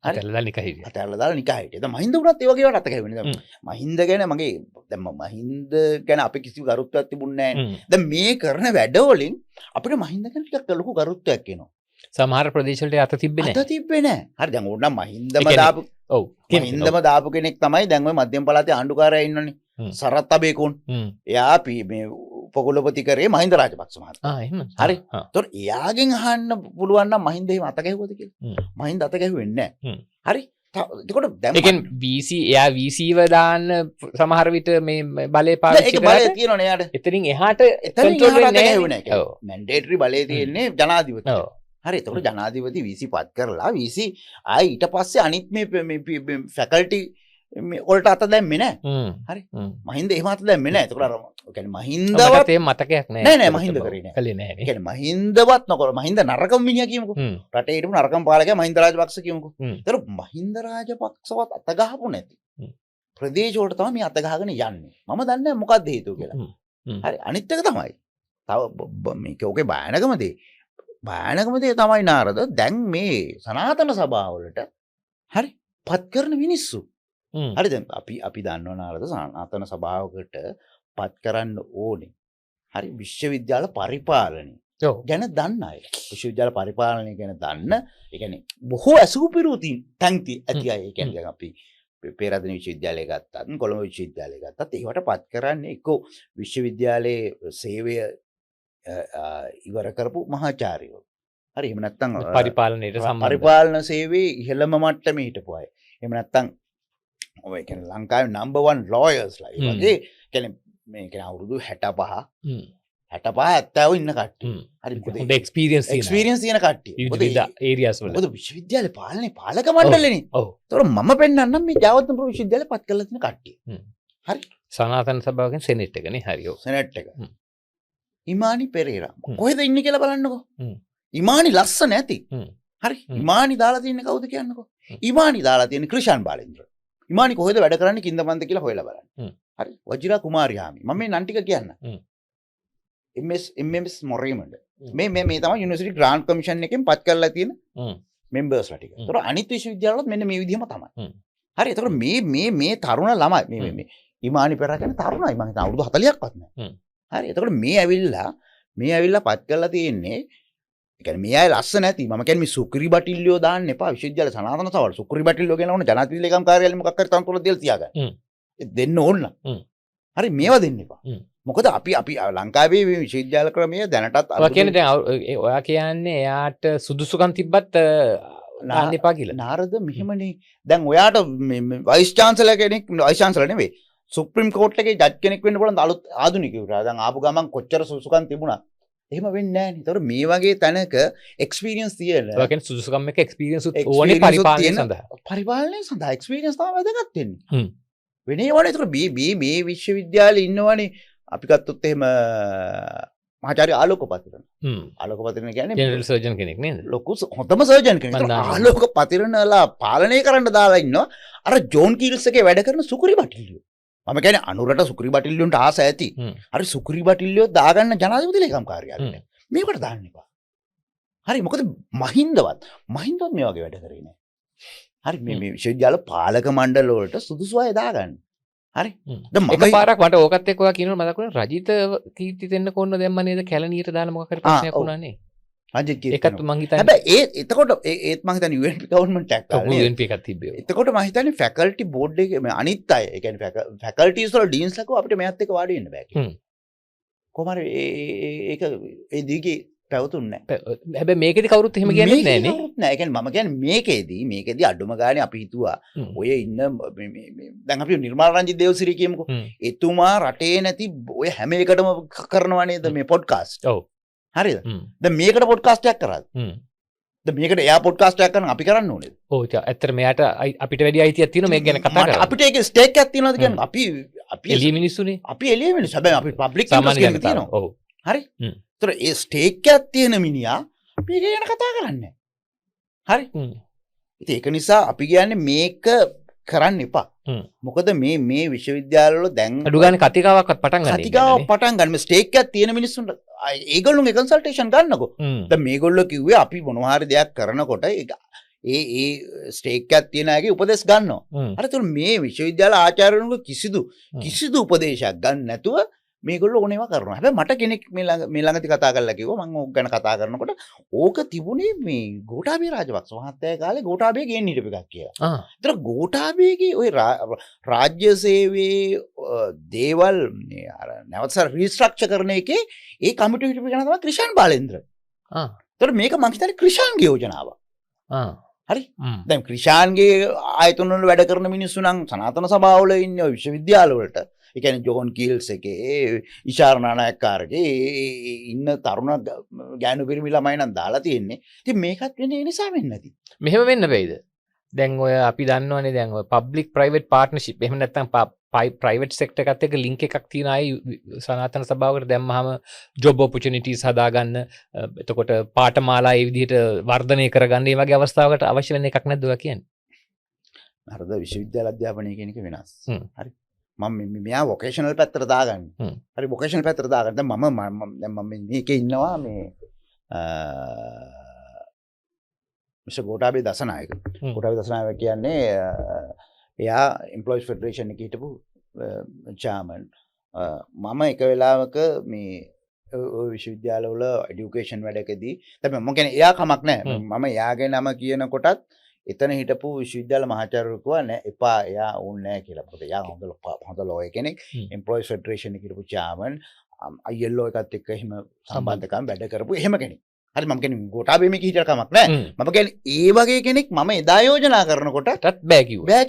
අතල්ලා නිකා හිටියා. අතල්ලා දාලා නිකා හිටියා. දැන් මහින්ද උනත් ඒ වගේ වට අත ගැහුවේ නේද? මහින්ද ගැන මගේ දැන් මහින්ද ගැන අපේ කිසි ගරුත්වයක් තිබුණේ නැහැ. දැන් මේ කරන වැඩවලින් අපිට මහින්ද ගැන ටිකක් ලොකු ගරුත්වයක් එනවා. සමහර ප්‍රදේශවලට අත තිබ්බේ නැහැ. අත තිබ්බේ නැහැ. හරි දැන් ඕනනම් මහින්දම දාපු ඔව් මහින්දම දාපු කෙනෙක් තමයි දැන් ওই මධ්‍යම පළාතේ ආණ්ඩුකාරයා ඉන්නනේ. සරත් අබේකෝන්. එයා මේ උපකුලපති කරේ මහින්ද රාජපක්ෂ මහතා. එහෙම. හරි. ඒතොර එයාගෙන් අහන්න පුළුවන් නම් මහින්ද එහෙම අත ගැහුවද කියලා. මහින්ද අත ගැහුවේ නැහැ. හරි. එතකොට දැන් ඒ කියන්නේ VC එයා VC ව දාන්න සමහර විට මේ බලය පාවිච්චි කරලා ඒක බලය තියෙනවනේ එයාට. එතනින් එහාට කන්ට්‍රෝල් වෙන්නේ නැහැ. මැන්ඩේටරි බලය තියෙන්නේ ජනාධිපති. හරි. එතකොට ජනාධිපති VC පත් කරලා VC ආයි ඊට පස්සේ අනිත් මේ ෆැකල්ටි වලට අත දැම්මේ නැහැ. හරි. මහින්ද එහෙම අත දැම්මේ නැහැ. එතකොට අර කියන්නේ මහින්දවත් ඒ මතකයක් නැහැ. නෑ මහින්ද කරේ නෑ. කලේ නැහැ නේ. ඒ කියන්නේ මහින්දවත් නොකර මහින්ද නරකම මිනිහා කියමුකෝ. රටේ හිටපු නරකම පාලකයා මහින්ද රාජපක්ෂ කියමුකෝ. ඒතර මහින්ද රාජපක්ෂවත් අත ගහපු නැති. ප්‍රදේශ වලට තමයි මේ අත ගහගෙන යන්නේ. මම දන්නේ නැහැ මොකක්ද හේතුව කියලා. හරි. අනිත් එක තමයි. තව මේක ඔකේ බයනකම දේ. බයනකම දේ තමයි නාරද දැන් මේ සනාතන සභාවලට හරි පත් කරන මිනිස්සු. හරි දැන් අපි දන්නව නාරද සනාතන සභාවකට පත් කරන්න ඕනේ. හරි විශ්වවිද්‍යාල පරිපාලනය ගැන දන්න අය. විශ්වවිද්‍යාල පරිපාලනය ගැන දන්න, ඒ කියන්නේ බොහෝ ඇසුපිරු තැන්ති ඇති අය. ඒ කියන්නේ දැන් අපි පේරාදෙණිය විශ්වවිද්‍යාලය ගත්තත්, කොළඹ විශ්වවිද්‍යාලය ගත්තත් ඒවට පත් කරන්නේ එක්ක විශ්වවිද්‍යාලයේ සේවය ඉවර කරපු මහාචාර්යවරු. හරි එහෙම නැත්නම් පරිපාලනයට සම්බන්ධ පරිපාලන සේවයේ ඉහළම මට්ටමේ හිටපු අය. එහෙම නැත්නම් ඔය කියන්නේ ලංකාවේ number 1 lawyers ලා. ඒ වගේ කියන්නේ මේ කියන්නේ අවුරුදු 65 70 ඉන්න කට්ටිය. හරි හොඳ එක්ස්පීරියන්ස් තියෙන කට්ටිය. විවිධ ඒරියාස් වල. මොකද විශ්වවිද්‍යාලේ පාලනේ පාලක මණ්ඩලනේ. ඔව්. ඒතකොට මම පෙන්නන්නම් මේ ජාවත්නපුර විශ්වවිද්‍යාලේ පත් කරලා තියෙන කට්ටිය. හරි. සනාතන සභාවකින් සෙනෙට් එකනේ. හරි ඔව්. සෙනෙට් එක. ඉමානි පෙරේරා කොහෙද ඉන්නේ කියලා බලන්නකෝ. හ්ම්. ඉමානි ලස්සන ඇති. හ්ම්. හරි. ඉමානි දාලා තියෙන්නේ කවුද කියන්නකෝ. ඉමානි දාලා තියෙන්නේ ක්‍රිෂාන් බාලේන්ද්‍ර. ඉමානි කොහෙද වැඩ කරන්නේ කින්දමන්ද කියලා හොයලා බලන්න. හරි. වජිරා කුමාරියාමි. මම මේ නම් ටික කියන්න. MS මොරේමඩ. මේ තමයි යුනිවර්සිටි ග්‍රාන්ට් කමිෂන් එකෙන් පත් කරලා තියෙන මෙම්බර්ස්ලා ටික. ඒතර අනිත් විශ්වවිද්‍යාලවලත් මෙන්න මේ විදිහම තමයි. හරි. ඒතර මේ තරුණ ළමයි මේ ඉමානි පෙරේරා කියන්නේ තරුණයි. මම හිතන අවුරුදු 40ක්වත් නැහැ. හරි. ඒතකොට මේ ඇවිල්ලා පත් කරලා තියෙන්නේ ඒ කියන්නේ මේ අය ලස්සන නැති. මම කියන්නේ මේ සුක්‍රි බටිල්ලියෝ දාන්න එපා. විශ්වවිද්‍යාල සනාතන සවල් සුක්‍රි බටිල්ලියෝ කියන ඕන ජනාධිපති ලේකම් කාර්යාලෙ මොකක් හරි තනතුරක් දෙල් තියාගන්න. දෙන්න ඕන. හරි මේවා දෙන්න එපා. මොකද අපි ලංකාවේ මේ විශ්වවිද්‍යාල ක්‍රමය දැනටත් ඔයා කියන්නේ දැන් ඔයා කියන්නේ එයාට සුදුසුකම් තිබ්බත් දාන්න එපා කියලා. නාරද මෙහෙමනේ. දැන් ඔයාට වයිස් චාන්සලර් කෙනෙක් වයිස් චාන්සලර් නෙවෙයි. සුප්‍රීම කෝට් එකේ ජජ් කෙනෙක් වෙන්න පුළුවන් අලුත් ආධුනිකයෙකුට. දැන් ආපු ගමන් කොච්චර සුසුකම් තිබුණා. එහෙම වෙන්නේ නැහැ නේ. ඒතකොට මේ වගේ තැනක එක්ස්පීරියන්ස් තියෙන. ඔය කියන්නේ සුදුසුකම් එක එක්ස්පීරියන්ස් ඕනේ පරිපාලනය සඳහා. පරිපාලනය සඳහා එක්ස්පීරියන්ස් තමයි වැදගත් වෙන්නේ. වෙන ඒවා නේ. ඒතකොට මේ විශ්වවිද්‍යාලේ ඉන්නවනේ අපි ගත්තොත් එහෙම මහාචාර්ය ආලෝක පතිරණ. ආලෝක පතිරණ කියන්නේ ජෙනරල් සර්ජන් කෙනෙක් නේද? ලොකු හොඳම සර්ජන් කෙනෙක්. ආලෝක පතිරණලා පාලනය කරන්න දාලා ඉන්නවා. අර ජෝන් කීල්ස් එකේ වැඩ කරන සුකුරි බටිල්ලියෝ. මම කියන්නේ අනුරට සුක්‍රි බටිල්ලියොන්ට ආස ඇති. හරි සුක්‍රි බටිල්ලියෝ දාගන්න ජනාධිපති ලේකම් කාර්යාලයට. මේකට දාන්න එපා. හරි මොකද මහින්දවත් මේ වගේ වැඩ කරේ නෑ. හරි මේ විශ්වවිද්‍යාල පාලක මණ්ඩල වලට සුදුසු අය දාගන්න. හරි. දැන් මම එකපාරක් මට ඕකත් එක්ක ඔයා කියනවා මතක් වුණා රජිත කීර්ති දෙන්න කොන්න දැම්ම නේද කැලණියට දාලා මොකක් හරි ප්‍රශ්නයක් වුණා නේ. ඒකත් මං හිතන්නේ හැබැයි එතකොට ඒත් මං හිතන්නේ UNP ගවර්න්මන්ට් එකක් තානේ UNP එකක් තිබ්බේ. එතකොට මං හිතන්නේ ෆැකල්ටි බෝඩ් එකේ මේ අනිත් අය ඒ කියන්නේ ෆැකල්ටිස් වල ඩීන්ස් ලකෝ අපිට මෙයත් එක්ක වාඩි වෙන්න බෑ කියලා. කොහමද ඒක ඒ දිගේ පැවතුන්නේ නැහැ. හැබැයි මේකෙදි කවුරුත් එහෙම කියන්නේ නැහැ නේ. නෑ ඒ කියන්නේ මම කියන්නේ මේකෙදි අඩුම ගානේ අපි හිතුවා ඔය ඉන්න දැන් අපි නිර්මාල රංජිත් දේවසිරි කියමුකෝ. එතුමා රටේ නැති ඔය හැම එකටම කරනවා නේද මේ පොඩ්කාස්ට්. ඔව්. හරිද? දැන් මේකට පොඩ්කාස්ට් එකක් කරාද? දැන් මේකට එයා පොඩ්කාස්ට් එකක් කරන අපි කරන්න ඕනේද? ඔව් ඇත්තට මෙයාට අපිට වැඩි අයිතියක් තියෙනවා මේක ගැන කතා කරන්න. අපිට ඒක ස්ටේක් එකක් තියෙනවද කියන්නේ අපි එළිය මිනිස්සුනේ. අපි එළිය මිනිස්සු. හැබැයි අපි පබ්ලික් ඉන්ට්‍රස්ට් එකක් තියෙනවා. ඔව්. හරි? ඒතර ඒ ස්ටේක් එකක් තියෙන මිනිහා මේක ගැන කතා කරන්නේ. හරි? ඉතින් ඒක නිසා අපි කියන්නේ මේක කරන්න එපා. මොකද මේ විශ්වවිද්‍යාලවල දැන් අඩු ගානේ කතිකාවක්වත් පටන් ගන්න. කතිකාවක් පටන් ගන්න. මේ ස්ටේක් එකක් තියෙන මිනිස්සුන්ට ඒගොල්ලෝගේ කන්සල්ටේෂන් ගන්නකෝ. දැන් මේගොල්ලෝ කිව්වේ අපි මොනවා හරි දෙයක් කරනකොට ඒ ස්ටේක් එකක් තියෙන අයගේ උපදෙස් ගන්නවා. හරි ඒතකොට මේ විශ්වවිද්‍යාල ආචාර්යවරුන්ගේ කිසිදු උපදේශයක් ගන්න නැතුව මේගොල්ලෝ ඕනේවා කරනවා. හැබැයි මට කෙනෙක් මේ ළඟදී කතා කරලා කිව්වා මම ඕක ගැන කතා කරනකොට ඕක තිබුණේ මේ ගෝඨාභය රාජපක්ෂ මහත්තයා කාලේ ගෝඨාභය ගේන්න හිටපු එකක් කියලා. ඒතර ගෝඨාභයගේ ওই රාජ්‍ය සේවයේ දේවල් අර නැවත රීස්ට්‍රක්චර් කරන එකේ ඒ කමිටුව හිටපු කෙනා තමයි ක්‍රිෂාන් බාලේන්ද්‍ර. ඒතර මේක මං හිතන්නේ ක්‍රිෂාන්ගේ යෝජනාවක්. හරි? දැන් ක්‍රිෂාන්ගේ ආයතන වල වැඩ කරන මිනිස්සු නම් සනාතන සභාවල ඉන්නේ විශ්වවිද්‍යාල වලට ඒ කියන්නේ ජෝන් කීල්ස් එකේ ඉෂාර නානායක්කාරගේ ඉන්න තරුණ ගෑනු පිරිමි ළමයි නම් දාලා තියෙන්නේ. ඉතින් මේකත් වෙන්නේ ඒ නිසා වෙන්නේ නැති. මෙහෙම වෙන්න බෑයිද? දැන් ඔය අපි දන්නවනේ දැන් ඔය පබ්ලික් ප්‍රයිවට් පාර්ට්නර්ෂිප් එහෙම නැත්නම් ප්‍රයිවට් සෙක්ටර් එකත් එක්ක ලින්ක් එකක් තියෙන අය සනාතන සභාවකට දැම්මහම ජොබ් ඔපචුනිටිස් හදාගන්න එතකොට පාඨමාලා ඒ විදිහට වර්ධනය කරගන්න මේ වගේ අවස්ථාවකට අවශ්‍ය වෙන එකක් නැද්ද ඔයා කියන්නේ? හරිද විශ්වවිද්‍යාල අධ්‍යාපනය කියන එක වෙනස්. හරි. මම මෙයා වොකේෂනල් පැත්තට දාගන්න. හරි වොකේෂනල් පැත්තට දාගන්න. දැන් මම මේකේ ඉන්නවා මේ මිස්ටර් ගෝඨාභය දසනායක. ගෝඨාභය දසනායක කියන්නේ එයා එම්ප්ලොයිස් ෆෙඩරේෂන් එකේ හිටපු චෑර්මන්. මම එක වෙලාවක මේ විශ්වවිද්‍යාලවල এডুকেෂන් වැඩකදී දැන් මම කියන්නේ එයා කමක් නැහැ. මම එයාගේ නම කියනකොටත් එතන හිටපු විශ්වවිද්‍යාල මහාචාර්යවරු කිව්වා නෑ එපා එයා ඕනේ නෑ කියලා. මොකද එයා හොඳ ලෝයර් කෙනෙක්. එම්ප්ලොයිස් ෆෙඩරේෂන් එකේ හිටපු චෑර්මන් ILO එකත් එක්ක එහෙම සම්බන්ධකම් වැඩ කරපු එහෙම කෙනෙක්. හරි මම කියන්නේ ගෝඨාභය මේක හිතර කමක් නෑ. මම කියන්නේ ඒ වගේ කෙනෙක් මම එදා යෝජනා කරනකොටත් බෑ කිව්වා. ඒ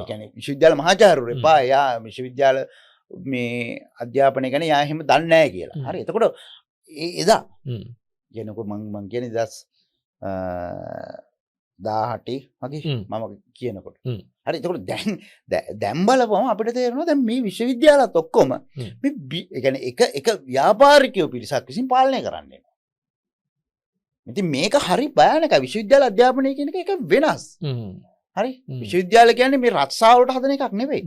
කියන්නේ විශ්වවිද්‍යාල මහාචාර්යවරු එපා එයා විශ්වවිද්‍යාල මේ අධ්‍යාපනය ගැන එයා එහෙම දන්නේ නෑ කියලා. හරි එතකොට එදා කියනකොට මම කියන්නේ 18 වගේ මම කියනකොට. හ්ම්. හරි එතකොට දැන් බලපුවම අපිට තේරෙනවා දැන් මේ විශ්වවිද්‍යාලත් ඔක්කොම මේ ඒ කියන්නේ එක ව්‍යාපාරිකයෝ පිරිසක් විසින් පාලනය කරන්නේ. ඉතින් මේක හරි භයානකයි. විශ්වවිද්‍යාල අධ්‍යාපනය කියන එක වෙනස්. හරි විශ්වවිද්‍යාල කියන්නේ මේ රස්සාවලට හදන එකක් නෙවෙයි.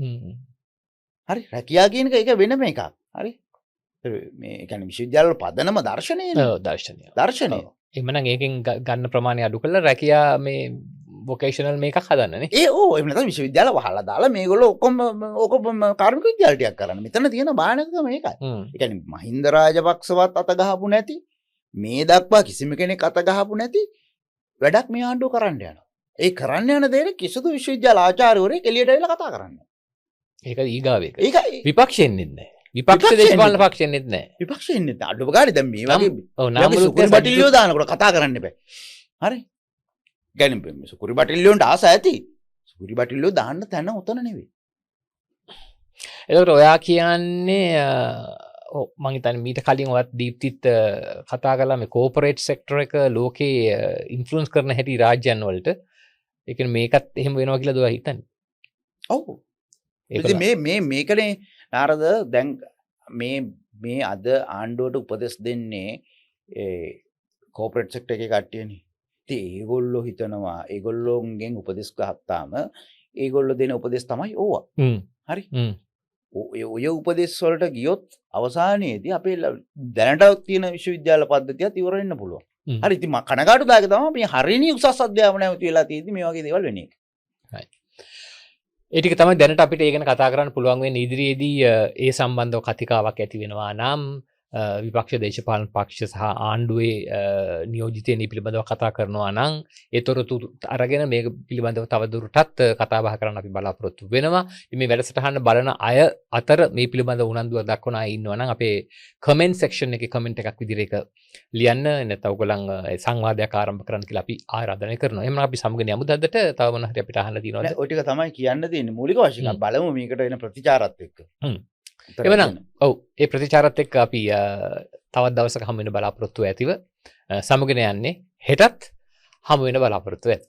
හරි රැකියා කියන එක වෙනම එකක්. හරි මේ කියන්නේ විශ්වවිද්‍යාල වල පදනම දර්ශනයනේ. ඔව් දර්ශනය. එමනම් ඒකෙන් ගන්න ප්‍රමාණය අඩු කරලා රැකියා මේ වොකේෂනල් මේකක් හදන්නනේ. එහෙම නැත්නම් විශ්වවිද්‍යාල වහලා දාලා මේගොල්ලෝ ඔක්කොම කාර්මික විද්‍යාල ටිකක් කරන්න. මෙතන තියෙන භයානකම මේකයි. ඒ කියන්නේ මහින්ද රාජපක්ෂවත් අත ගහපු නැති මේ දක්වා කිසිම කෙනෙක් අත ගහපු නැති වැඩක් මේ ආණ්ඩුව කරන්න යනවා. ඒ කරන්න යන දේ කිසිදු විශ්වවිද්‍යාල ආචාර්යවරයෙක් එළියට ඇවිල්ලා කතා කරන්නේ. ඒක ඊගාව එක. ඒක විපක්ෂයෙන් නෙන්නේ. විපක්ෂ දේශපාලන පක්ෂයෙන් නෙන්නේ නැහැ. විපක්ෂයෙන් නෙන්නේ. අඩුව ගානේ දැන් මේ වගේ ඔව් නාම සුකුරි බටිලියෝ දානකොට කතා කරන්න එපා. හරි. ගැන සුකුරි බටිලියෝන්ට ආස ඇති. සුකුරි බටිලියෝ දාන්න තැන උතන නෙවෙයි. එතකොට ඔයා කියන්නේ මං හිතන්නේ මීට කලින් ඔයත් දීප්තිත් කතා කළා මේ කෝපරේට් සෙක්ටර් එක ලෝකේ ඉන්ෆ්ලුවන්ස් කරන හැටි රාජ්‍යයන් වලට. ඒ කියන්නේ මේකත් එහෙම වෙනවා කියලාද ඔයා හිතන්නේ? ඔව්. ඉතින් මේකනේ නාරද දැන් මේ අද ආණ්ඩුවට උපදෙස් දෙන්නේ කෝපරේට් සෙක්ටර් එකේ කට්ටියනේ. ඉතින් ඒගොල්ලෝ හිතනවා ඒගොල්ලෝන්ගෙන් උපදෙස් ගහත්තාම ඒගොල්ලෝ දෙන උපදෙස් තමයි ඕවා. හරි. ඔය උපදෙස් වලට ගියොත් අවසානයේදී අපේ දැනට තියෙන විශ්වවිද්‍යාල පද්ධතියත් ඉවර වෙන්න පුළුවන්. හරි. ඉතින් මම කනගාටුදායක තමයි මේ හරියනි උසස් අධ්‍යාපනය ඇති වෙලා තියෙද්දි මේ වගේ දේවල් වෙන එක. හරි. ඒ ටික තමයි දැනට අපිට ඒ ගැන කතා කරන්න පුළුවන් වෙන්නේ. ඉදිරියේදී ඒ සම්බන්ධව කතිකාවක් ඇති වෙනවා නම් විපක්ෂ දේශපාලන පක්ෂ සහ ආණ්ඩුවේ නියෝජිතයන් පිළිබඳව කතා කරනවා නම් ඒ තොරතුරු අරගෙන මේක පිළිබඳව තවදුරටත් කතා බහ කරන්න අපි බලාපොරොත්තු වෙනවා. මේ වැඩසටහන බලන අය අතර මේ පිළිබඳව උනන්දුව දක්වන අය ඉන්නවා නම් අපේ කමෙන්ට් සෙක්ෂන් එකේ කමෙන්ට් එකක් විදිහට ඒක ලියන්න නැත්නම් ඔයගොල්ලන් සංවාදයක් ආරම්භ කරන්න කියලා අපි ආරාධනා කරනවා. එහෙනම් අපි සමග යමුද අදට? තව මොන හරි අපිට අහන්න තියෙනවද? ඔය ටික තමයි කියන්න තියෙන්නේ මූලික වශයෙන්. බලමු මේකට එන ප්‍රතිචාරات එක්ක. එවනම් ඔව් ඒ ප්‍රතිචාරත් එක්ක අපි තවත් දවසක හමු වෙන බලාපොරොත්තු ඇතිව සමගින යන්නේ හෙටත් හමු වෙන බලාපොරොත්තු ඇති.